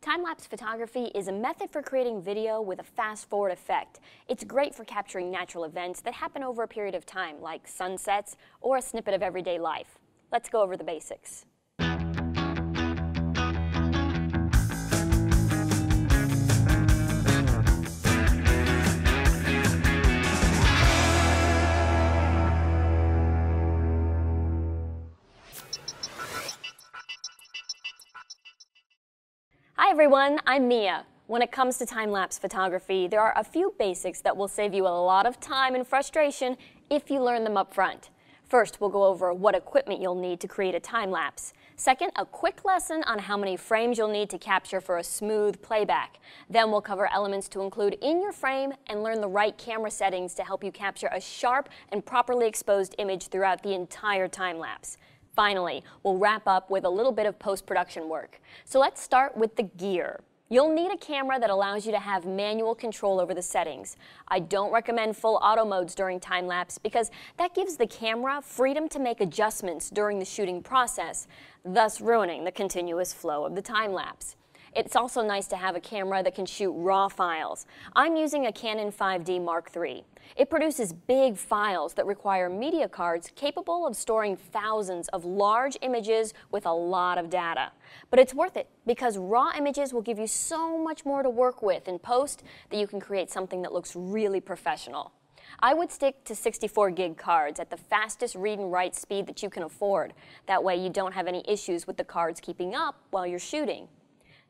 Time-lapse photography is a method for creating video with a fast-forward effect. It's great for capturing natural events that happen over a period of time, like sunsets or a snippet of everyday life. Let's go over the basics. Hi everyone, I'm Mia. When it comes to time-lapse photography, there are a few basics that will save you a lot of time and frustration if you learn them up front. First, we'll go over what equipment you'll need to create a time-lapse. Second, a quick lesson on how many frames you'll need to capture for a smooth playback. Then we'll cover elements to include in your frame and learn the right camera settings to help you capture a sharp and properly exposed image throughout the entire time-lapse. Finally, we'll wrap up with a little bit of post-production work. So let's start with the gear. You'll need a camera that allows you to have manual control over the settings. I don't recommend full auto modes during time-lapse because that gives the camera freedom to make adjustments during the shooting process, thus ruining the continuous flow of the time-lapse. It's also nice to have a camera that can shoot raw files. I'm using a Canon 5D Mark III. It produces big files that require media cards capable of storing thousands of large images with a lot of data. But it's worth it because raw images will give you so much more to work with in post that you can create something that looks really professional. I would stick to 64 gig cards at the fastest read and write speed that you can afford. That way you don't have any issues with the cards keeping up while you're shooting.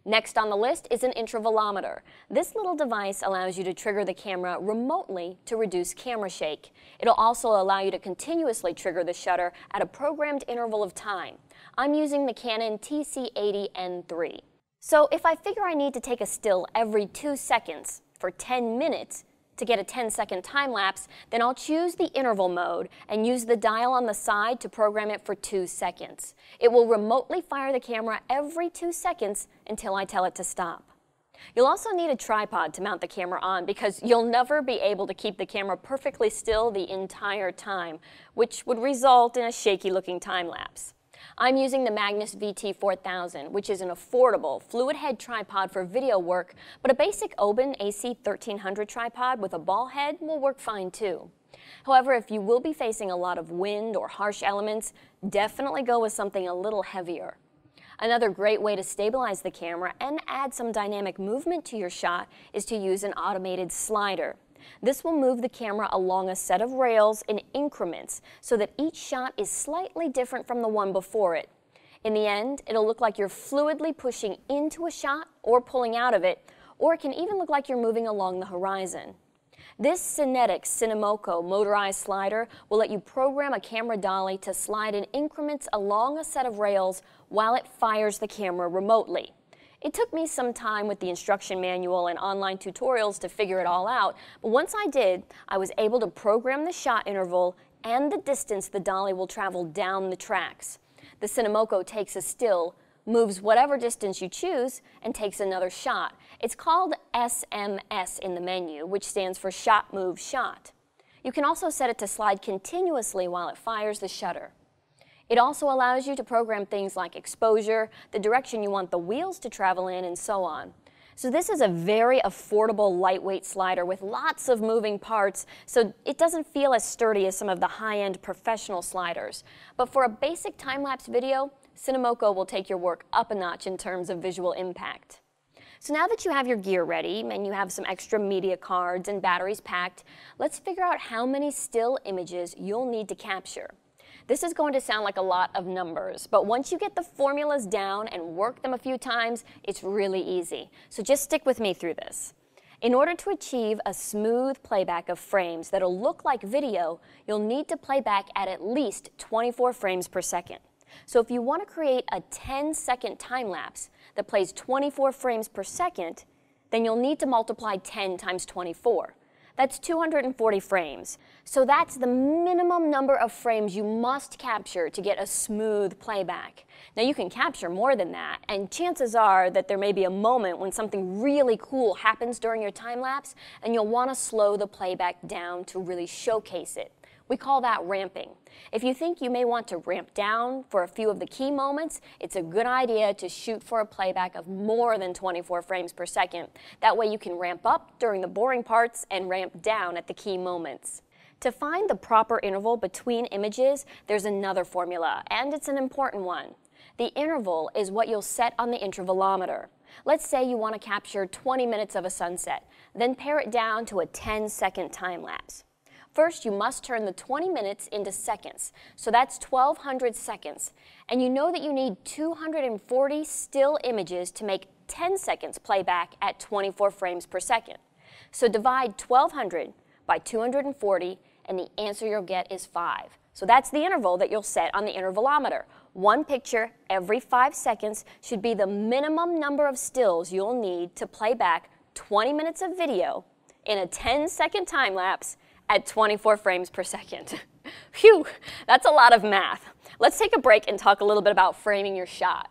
Next on the list is an intervalometer. This little device allows you to trigger the camera remotely to reduce camera shake. It'll also allow you to continuously trigger the shutter at a programmed interval of time. I'm using the Canon TC80N3. So if I figure I need to take a still every 2 seconds for 10 minutes, to get a 10-second time-lapse, then I'll choose the interval mode and use the dial on the side to program it for 2 seconds. It will remotely fire the camera every 2 seconds until I tell it to stop. You'll also need a tripod to mount the camera on because you'll never be able to keep the camera perfectly still the entire time, which would result in a shaky-looking time-lapse. I'm using the Magnus VT-4000, which is an affordable fluid head tripod for video work, but a basic Oben AC1300 tripod with a ball head will work fine too. However, if you will be facing a lot of wind or harsh elements, definitely go with something a little heavier. Another great way to stabilize the camera and add some dynamic movement to your shot is to use an automated slider. This will move the camera along a set of rails in increments so that each shot is slightly different from the one before it. In the end, it'll look like you're fluidly pushing into a shot or pulling out of it, or it can even look like you're moving along the horizon. This Cinetic Cinemoco motorized slider will let you program a camera dolly to slide in increments along a set of rails while it fires the camera remotely. It took me some time with the instruction manual and online tutorials to figure it all out, but once I did, I was able to program the shot interval and the distance the dolly will travel down the tracks. The Cinemoco takes a still, moves whatever distance you choose, and takes another shot. It's called SMS in the menu, which stands for Shot Move Shot. You can also set it to slide continuously while it fires the shutter. It also allows you to program things like exposure, the direction you want the wheels to travel in, and so on. So this is a very affordable, lightweight slider with lots of moving parts, so it doesn't feel as sturdy as some of the high-end professional sliders. But for a basic time-lapse video, Cinemoco will take your work up a notch in terms of visual impact. So now that you have your gear ready and you have some extra media cards and batteries packed, let's figure out how many still images you'll need to capture. This is going to sound like a lot of numbers, but once you get the formulas down and work them a few times, it's really easy. So just stick with me through this. In order to achieve a smooth playback of frames that'll look like video, you'll need to play back at least 24 frames per second. So if you want to create a 10-second time-lapse that plays 24 frames per second, then you'll need to multiply 10 times 24. That's 240 frames. So that's the minimum number of frames you must capture to get a smooth playback. Now you can capture more than that, and chances are that there may be a moment when something really cool happens during your time lapse, and you'll want to slow the playback down to really showcase it. We call that ramping. If you think you may want to ramp down for a few of the key moments, it's a good idea to shoot for a playback of more than 24 frames per second. That way you can ramp up during the boring parts and ramp down at the key moments. To find the proper interval between images, there's another formula, and it's an important one. The interval is what you'll set on the intervalometer. Let's say you want to capture 20 minutes of a sunset, then pare it down to a 10-second time lapse. First, you must turn the 20 minutes into seconds, so that's 1,200 seconds. And you know that you need 240 still images to make 10 seconds playback at 24 frames per second. So divide 1,200 by 240, and the answer you'll get is 5. So that's the interval that you'll set on the intervalometer. One picture every 5 seconds should be the minimum number of stills you'll need to play back 20 minutes of video in a 10-second time lapse at 24 frames per second. Phew, that's a lot of math. Let's take a break and talk a little bit about framing your shot.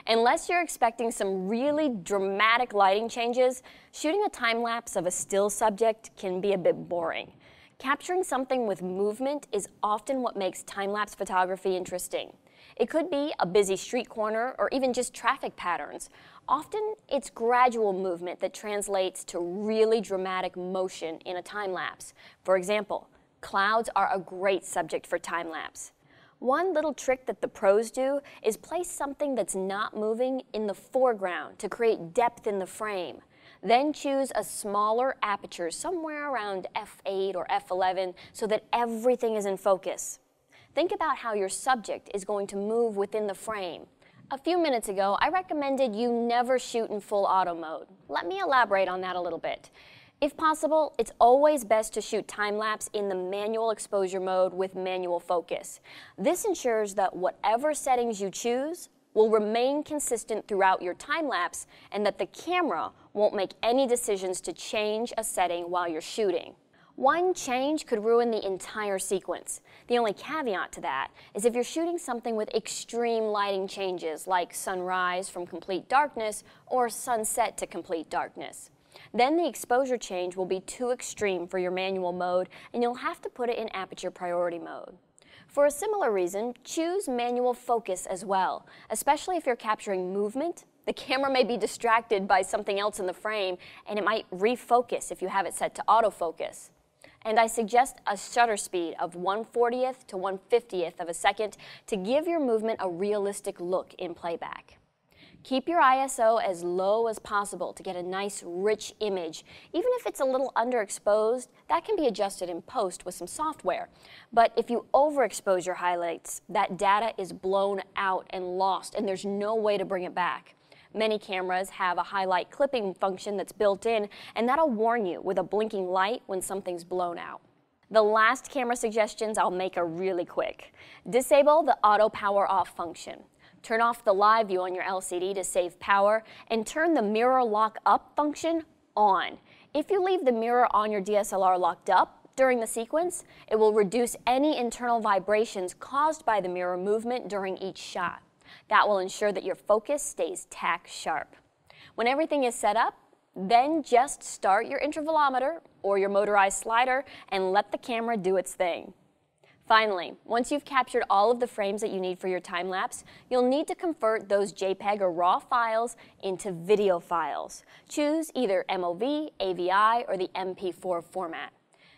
Unless you're expecting some really dramatic lighting changes, shooting a time lapse of a still subject can be a bit boring. Capturing something with movement is often what makes time-lapse photography interesting. It could be a busy street corner or even just traffic patterns. Often it's gradual movement that translates to really dramatic motion in a time-lapse. For example, clouds are a great subject for time-lapse. One little trick that the pros do is place something that's not moving in the foreground to create depth in the frame. Then choose a smaller aperture somewhere around f8 or f11 so that everything is in focus. Think about how your subject is going to move within the frame. A few minutes ago, I recommended you never shoot in full auto mode. Let me elaborate on that a little bit. If possible, it's always best to shoot time-lapse in the manual exposure mode with manual focus. This ensures that whatever settings you choose will remain consistent throughout your time-lapse and that the camera won't make any decisions to change a setting while you're shooting. One change could ruin the entire sequence. The only caveat to that is if you're shooting something with extreme lighting changes like sunrise from complete darkness or sunset to complete darkness. Then the exposure change will be too extreme for your manual mode and you'll have to put it in aperture priority mode. For a similar reason, choose manual focus as well, especially if you're capturing movement. The camera may be distracted by something else in the frame and it might refocus if you have it set to autofocus. And I suggest a shutter speed of 1/40th to 1/50th of a second to give your movement a realistic look in playback. Keep your ISO as low as possible to get a nice, rich image. Even if it's a little underexposed, that can be adjusted in post with some software. But if you overexpose your highlights, that data is blown out and lost, and there's no way to bring it back. Many cameras have a highlight clipping function that's built in, and that'll warn you with a blinking light when something's blown out. The last camera suggestions I'll make are really quick. Disable the auto power off function. Turn off the live view on your LCD to save power, and turn the mirror lock up function on. If you leave the mirror on your DSLR locked up during the sequence, it will reduce any internal vibrations caused by the mirror movement during each shot. That will ensure that your focus stays tack sharp. When everything is set up, then just start your intervalometer or your motorized slider and let the camera do its thing. Finally, once you've captured all of the frames that you need for your time-lapse, you'll need to convert those JPEG or RAW files into video files. Choose either MOV, AVI, or the MP4 format.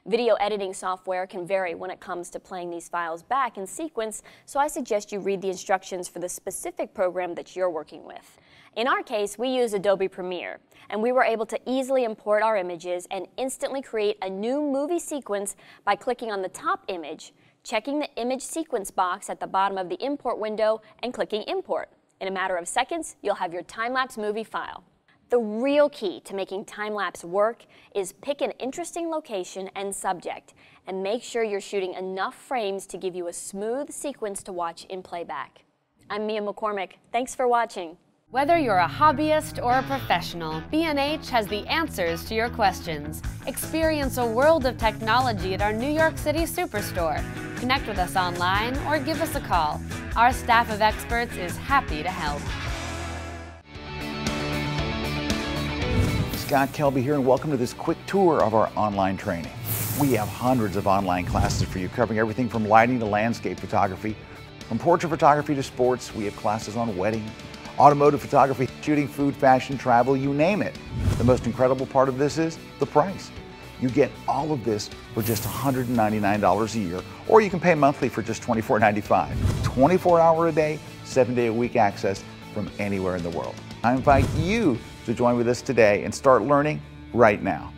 Video editing software can vary when it comes to playing these files back in sequence, so I suggest you read the instructions for the specific program that you're working with. In our case, we use Adobe Premiere, and we were able to easily import our images and instantly create a new movie sequence by clicking on the top image, checking the image sequence box at the bottom of the import window, and clicking import. In a matter of seconds, you'll have your time-lapse movie file. The real key to making time-lapse work is pick an interesting location and subject, and make sure you're shooting enough frames to give you a smooth sequence to watch in playback. I'm Mia McCormick. Thanks for watching. Whether you're a hobbyist or a professional, B&H has the answers to your questions. Experience a world of technology at our New York City Superstore. Connect with us online or give us a call. Our staff of experts is happy to help. Scott Kelby here, and welcome to this quick tour of our online training. We have hundreds of online classes for you covering everything from lighting to landscape photography. From portrait photography to sports, we have classes on wedding, automotive photography, shooting, food, fashion, travel, you name it. The most incredible part of this is the price. You get all of this for just $199 a year, or you can pay monthly for just $24.95. 24-hour a day, 7-day a week access from anywhere in the world. I invite you to join with us today and start learning right now.